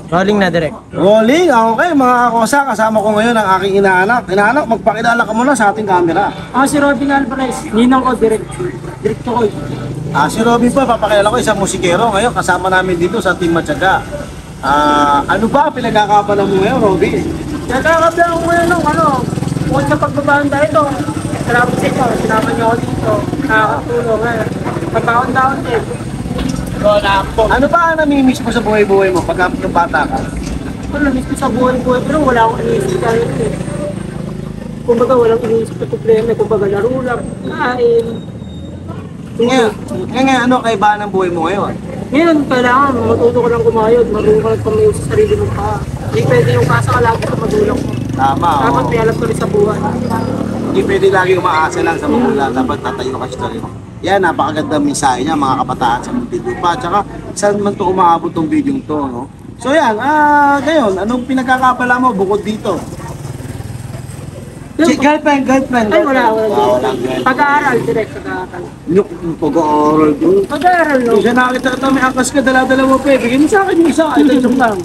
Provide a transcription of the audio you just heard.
Rolling na direct. Rolling, okay mga kakosa, kasama ko ngayon ang aking inaanak. Inaanak, magpakilala ka muna sa ating camera. Si Robin Alvarez, ninang ko direct. Direct ko. Si Robin po, papakilala ko isang musikero ngayon, kasama namin dito sa Team Matyaga. Ano ba pinagkakapalan mo ngayon, Robin? Nagkakabla ko ngayon ng bukod sa pagbabaan dito. Salamat sa inyo, sinama niyo ako dito. Nakakatulong ngayon. Pagkakon-down din. Ano ba ang namimiss mo sa buhay-buhay mo pagka ng bata ka? Namiss ko sa buhay-buhay pero wala akong iniisip tayo eh. Kumbaga walang iniisip na problema. Kumbaga laro lang, kain. Ngayon, ano kaibahan ng buhay mo ngayon? Ngayon, kailangan matuto ka lang kumayod, marunong ka lang pamayo sa sarili mo pa. Hindi pwede yung kasa ka lagi sa magulang mo. Tama, Dapat oo. may alam ka rin sa buhay. Hindi pwede lagi umaasa lang sa magulang. Dapat tatayo ka sa sarili mo. Yan, napakagandang mensahe niya mga kabataan sa Muntinlupa. Tsaka saan man ito umaabot tong video to, no? So yan, ngayon, anong pinagkakapala mo bukod dito? Girlfriend. Ay, wala. girlfriend. Pag-aaral, direct pag-aaral. Yung pag-aaral doon. Pag-aaral, no? Kung siya nakita ka may angkas ka, dala-dala mo pa eh. Bigyan mo sa akin yung isa. Ito yung lang.